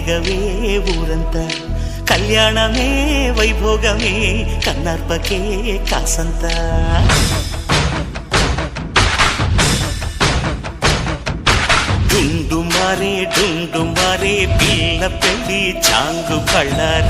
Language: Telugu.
రేగవే ఊరంతా కళ్యాణమే వైభోగమే కన్నార్పకే కాసంత డుండు మారే పిల్ల పెళ్ళి చాంగు పళ్ళారి